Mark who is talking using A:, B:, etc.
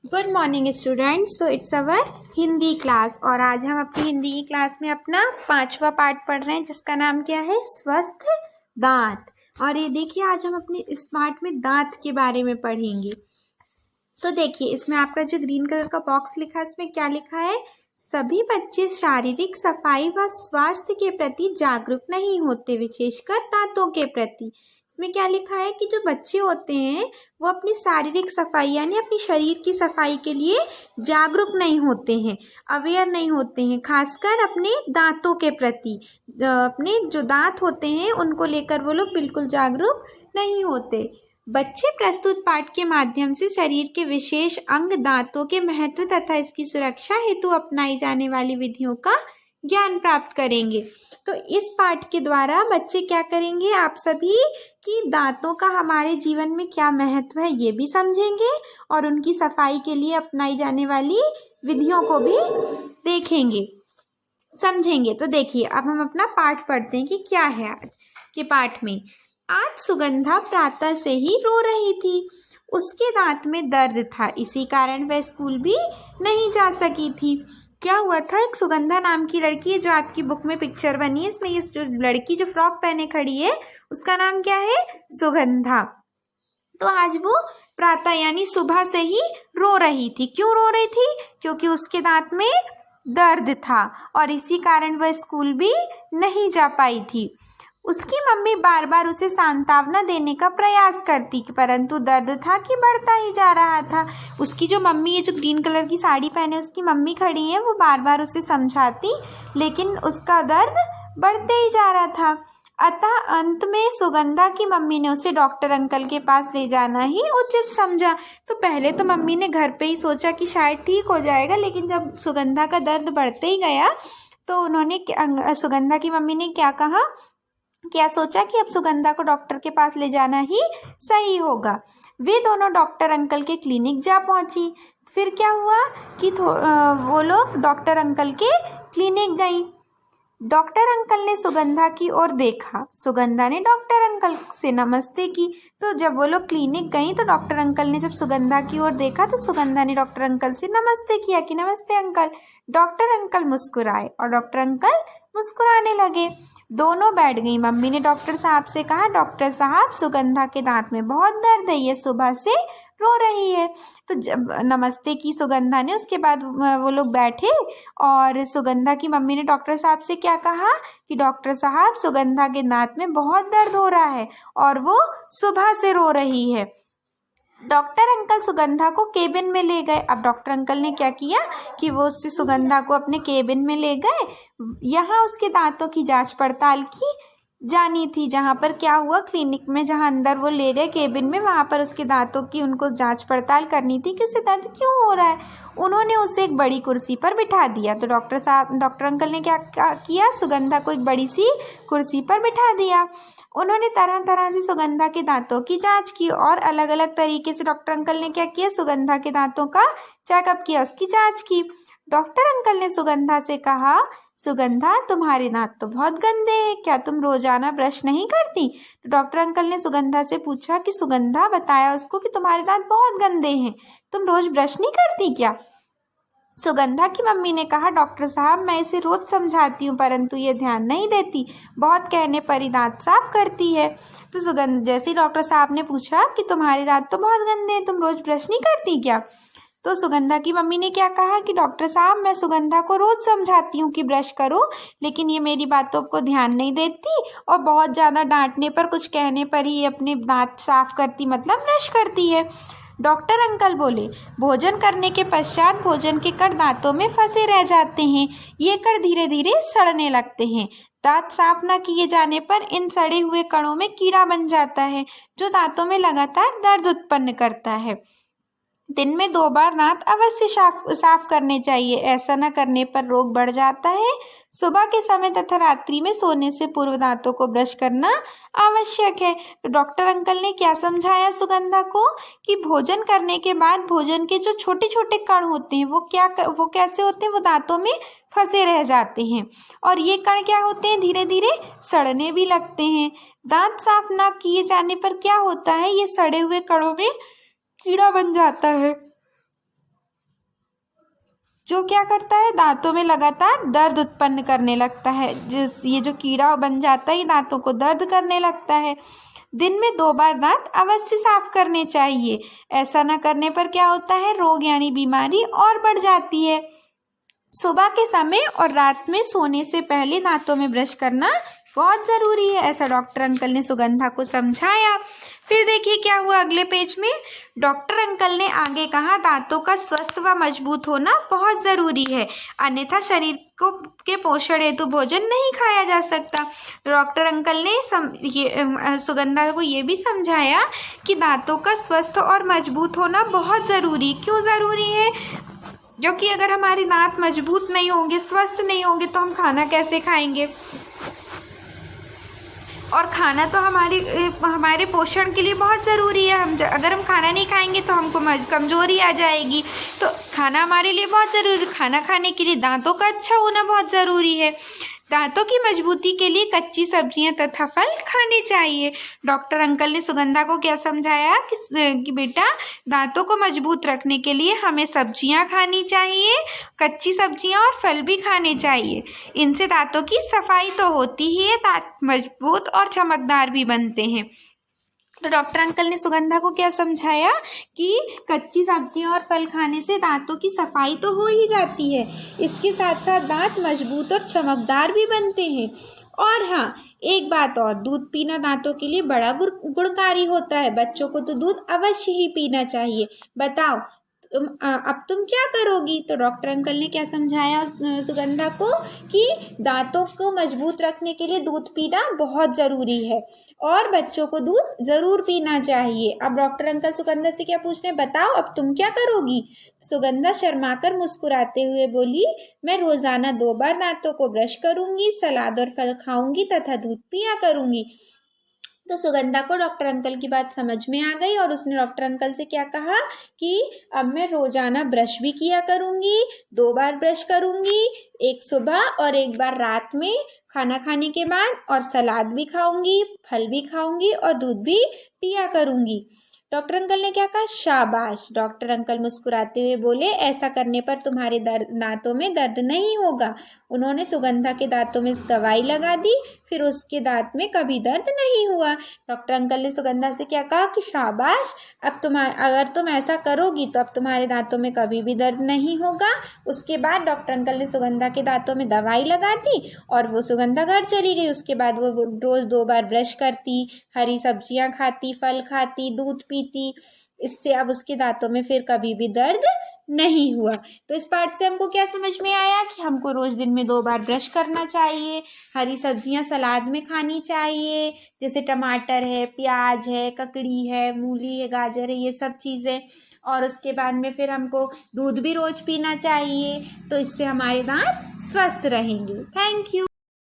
A: Good morning students. So it's our Hindi class और आज हम अपनी हिंदी की क्लास में अपना 5वां पार्ट पढ़ रहे हैं जिसका नाम क्या है, स्वस्थ दांत। और ये देखिए आज हम अपने इस पार्ट में दांत के बारे में पढ़ेंगे। तो देखिए इसमें आपका जो ग्रीन कलर का बॉक्स लिखा है उसमें क्या लिखा है, सभी बच्चे शारीरिक सफाई व स्वास्थ्य के प्रति जागरूक नहीं होते, विशेषकर दांतों के प्रति। इसमें क्या लिखा है कि जो बच्चे होते हैं वो अपनी शारीरिक सफाई यानी अपनी शरीर की सफाई के लिए जागरूक नहीं होते हैं, अवेयर नहीं होते हैं, खासकर अपने दांतों के प्रति। अपने जो दांत होते हैं उनको लेकर वो लोग बिल्कुल जागरूक नहीं होते। बच्चे प्रस्तुत पाठ के माध्यम से शरीर के विशेष अंग दांतों के महत्व तथा इसकी सुरक्षा हेतु अपनाई जाने वाली विधियों का ज्ञान प्राप्त करेंगे। तो इस पाठ के द्वारा बच्चे क्या करेंगे, आप सभी कि दांतों का हमारे जीवन में क्या महत्व है ये भी समझेंगे और उनकी सफाई के लिए अपनाई जाने वाली विधियों को भी देखेंगे, समझेंगे। तो देखिए अब हम अपना पाठ पढ़ते हैं कि क्या है आज के पाठ में। आज सुगंधा प्रातः से ही रो रही थी, उसके दांत में दर्द था, इसी कारण वह स्कूल भी नहीं जा सकी थी। क्या हुआ था, एक सुगंधा नाम की लड़की है जो आपकी बुक में पिक्चर बनी है, इसमें ये जो लड़की जो फ्रॉक पहने खड़ी है उसका नाम क्या है, सुगंधा। तो आज वो प्रातः यानी सुबह से ही रो रही थी। क्यों रो रही थी, क्योंकि उसके दांत में दर्द था और इसी कारण वह स्कूल भी नहीं जा पाई थी। उसकी मम्मी बार बार उसे सांत्वना देने का प्रयास करती परंतु दर्द था कि बढ़ता ही जा रहा था। उसकी जो मम्मी है, जो ग्रीन कलर की साड़ी पहने उसकी मम्मी खड़ी है, वो बार बार उसे समझाती लेकिन उसका दर्द बढ़ते ही जा रहा था। अतः अंत में सुगंधा की मम्मी ने उसे डॉक्टर अंकल के पास ले जाना ही उचित समझा। तो पहले तो मम्मी ने घर पे ही सोचा कि शायद ठीक हो जाएगा, लेकिन जब सुगंधा का दर्द बढ़ते ही गया तो उन्होंने सुगंधा की मम्मी ने क्या सोचा कि अब सुगंधा को डॉक्टर के पास ले जाना ही सही होगा। वे दोनों डॉक्टर अंकल के क्लिनिक जा पहुंची। फिर क्या हुआ कि वो लोग डॉक्टर अंकल के क्लिनिक गई। डॉक्टर अंकल ने सुगंधा की ओर देखा, सुगंधा ने डॉक्टर अंकल से नमस्ते की। तो जब वो लोग क्लिनिक गई तो डॉक्टर अंकल ने जब सुगंधा की ओर देखा तो सुगंधा ने डॉक्टर अंकल से नमस्ते किया कि नमस्ते अंकल। डॉक्टर अंकल मुस्कुराए और डॉक्टर अंकल मुस्कुराने लगे। दोनों बैठ गई। मम्मी ने डॉक्टर साहब से कहा, डॉक्टर साहब सुगंधा के दांत में बहुत दर्द है, ये सुबह से रो रही है। तो जब नमस्ते की सुगंधा ने, उसके बाद वो लोग बैठे और सुगंधा की मम्मी ने डॉक्टर साहब से क्या कहा कि डॉक्टर साहब सुगंधा के दांत में बहुत दर्द हो रहा है और वो सुबह से रो रही है। डॉक्टर अंकल सुगंधा को केबिन में ले गए। अब डॉक्टर अंकल ने क्या किया कि वो उससे सुगंधा को अपने केबिन में ले गए। यहाँ उसके दांतों की जांच पड़ताल की जानी थी। जहाँ पर क्या हुआ, क्लिनिक में जहाँ अंदर वो ले गए केबिन में, वहाँ पर उसके दांतों की उनको जांच पड़ताल करनी थी कि उसे दर्द क्यों हो रहा है। उन्होंने उसे एक बड़ी कुर्सी पर बिठा दिया। तो डॉक्टर अंकल ने क्या किया, सुगंधा को एक बड़ी सी कुर्सी पर बिठा दिया। उन्होंने तरह तरह से सुगंधा के दांतों की जांच की और अलग अलग तरीके से डॉक्टर अंकल ने क्या किया, सुगंधा के दांतों का चेकअप किया, उसकी जांच की। डॉक्टर अंकल ने सुगंधा से कहा, सुगंधा तुम्हारे दांत तो बहुत गंदे हैं, क्या तुम रोजाना ब्रश नहीं करती। तो डॉक्टर अंकल ने सुगंधा से पूछा कि सुगंधा, बताया उसको कि तुम्हारे दांत बहुत गंदे हैं, तुम रोज ब्रश नहीं करती क्या। सुगंधा की मम्मी ने कहा, डॉक्टर साहब मैं इसे रोज समझाती हूँ परंतु ये ध्यान नहीं देती, बहुत कहने पर ही दांत साफ करती है। तो जैसे डॉक्टर साहब ने पूछा कि तुम्हारे दांत तो बहुत गंदे हैं, तुम रोज ब्रश नहीं करती क्या। तो सुगंधा की मम्मी ने क्या कहा कि डॉक्टर साहब मैं सुगंधा को रोज समझाती हूँ कि ब्रश करो, लेकिन ये मेरी बातों को ध्यान नहीं देती और बहुत ज़्यादा डांटने पर, कुछ कहने पर ही अपने दांत साफ करती, मतलब ब्रश करती है। डॉक्टर अंकल बोले, भोजन करने के पश्चात भोजन के कण दांतों में फंसे रह जाते हैं, ये कण धीरे धीरे सड़ने लगते हैं। दांत साफ न किए जाने पर इन सड़े हुए कणों में कीड़ा बन जाता है जो दांतों में लगातार दर्द उत्पन्न करता है। दिन में 2 बार दांत अवश्य साफ करने चाहिए, ऐसा न करने पर रोग बढ़ जाता है। सुबह के समय तथा रात्रि में सोने से पूर्व दांतों को ब्रश करना आवश्यक है। तो डॉक्टर अंकल ने क्या समझाया सुगंधा को कि भोजन करने के बाद भोजन के जो छोटे छोटे कण होते हैं वो कैसे होते हैं, वो दांतों में फंसे रह जाते हैं और ये कण क्या होते हैं, धीरे धीरे सड़ने भी लगते हैं। दांत साफ न किए जाने पर क्या होता है, ये सड़े हुए कणों में कीड़ा बन जाता है जो क्या करता है, दांतों में लगातार दर्द उत्पन्न करने लगता है। ये जो कीड़ा बन जाता है, ये दांतों को दर्द करने लगता है। दिन में 2 बार दांत अवश्य साफ करने चाहिए। ऐसा न करने पर क्या होता है, रोग यानी बीमारी और बढ़ जाती है। सुबह के समय और रात में सोने से पहले दांतों में ब्रश करना बहुत ज़रूरी है, ऐसा डॉक्टर अंकल ने सुगंधा को समझाया। फिर देखिए क्या हुआ अगले पेज में। डॉक्टर अंकल ने आगे कहा, दांतों का स्वस्थ व मजबूत होना बहुत ज़रूरी है, अन्यथा शरीर के पोषण हेतु भोजन नहीं खाया जा सकता। डॉक्टर अंकल ने सुगंधा को ये भी समझाया कि दांतों का स्वस्थ और मजबूत होना बहुत ज़रूरी। क्यों ज़रूरी है? क्योंकि अगर हमारे दांत मजबूत नहीं होंगे, स्वस्थ नहीं होंगे, तो हम खाना कैसे खाएंगे? और खाना तो हमारे पोषण के लिए बहुत ज़रूरी है। अगर हम खाना नहीं खाएंगे तो हमको कमज़ोरी आ जाएगी। तो खाना हमारे लिए बहुत ज़रूरी है। खाना खाने के लिए दांतों का अच्छा होना बहुत ज़रूरी है। दांतों की मजबूती के लिए कच्ची सब्जियां तथा फल खाने चाहिए। डॉक्टर अंकल ने सुगंधा को क्या समझाया कि बेटा, दांतों को मजबूत रखने के लिए हमें सब्जियां खानी चाहिए, कच्ची सब्जियां और फल भी खाने चाहिए। इनसे दांतों की सफाई तो होती ही है, दांत मजबूत और चमकदार भी बनते हैं। तो डॉक्टर अंकल ने सुगंधा को क्या समझाया कि कच्ची सब्जियां और फल खाने से दांतों की सफाई तो हो ही जाती है, इसके साथ साथ दांत मजबूत और चमकदार भी बनते हैं। और हाँ, एक बात और, दूध पीना दांतों के लिए बड़ा गुणकारी होता है। बच्चों को तो दूध अवश्य ही पीना चाहिए। बताओ अब तुम क्या करोगी? तो डॉक्टर अंकल ने क्या समझाया सुगंधा को कि दांतों को मजबूत रखने के लिए दूध पीना बहुत ज़रूरी है और बच्चों को दूध ज़रूर पीना चाहिए। अब डॉक्टर अंकल सुगंधा से क्या पूछ रहे हैं, बताओ अब तुम क्या करोगी? सुगंधा शर्माकर मुस्कुराते हुए बोली, मैं रोज़ाना 2 बार दांतों को ब्रश करूँगी, सलाद और फल खाऊंगी तथा दूध पिया करूँगी। तो सुगंधा को डॉक्टर अंकल की बात समझ में आ गई और उसने डॉक्टर अंकल से क्या कहा कि अब मैं रोजाना ब्रश भी किया करूँगी, 2 बार ब्रश करूँगी, एक सुबह और एक बार रात में खाना खाने के बाद, और सलाद भी खाऊंगी, फल भी खाऊंगी और दूध भी पिया करूँगी। डॉक्टर अंकल ने क्या कहा? शाबाश। डॉक्टर अंकल मुस्कुराते हुए बोले, ऐसा करने पर तुम्हारे दांतों में दर्द नहीं होगा। उन्होंने सुगंधा के दांतों में दवाई लगा दी, फिर उसके दांत में कभी दर्द नहीं हुआ। डॉक्टर अंकल ने सुगंधा से क्या कहा कि शाबाश, अब अगर तुम ऐसा करोगी तो अब तुम्हारे दांतों में कभी भी दर्द नहीं होगा। उसके बाद डॉक्टर अंकल ने सुगंधा के दांतों में दवाई लगा दी और वो सुगंधा घर चली गई। उसके बाद वो रोज़ 2 बार ब्रश करती, हरी सब्जियां खाती, फल खाती, दूध पीती। इससे अब उसके दांतों में फिर कभी भी दर्द नहीं हुआ। तो इस पाठ से हमको क्या समझ में आया कि हमको रोज़ दिन में 2 बार ब्रश करना चाहिए, हरी सब्जियां सलाद में खानी चाहिए, जैसे टमाटर है, प्याज है, ककड़ी है, मूली है, गाजर है, ये सब चीज़ें। और उसके बाद में फिर हमको दूध भी रोज़ पीना चाहिए, तो इससे हमारे दांत स्वस्थ रहेंगे। Thank you.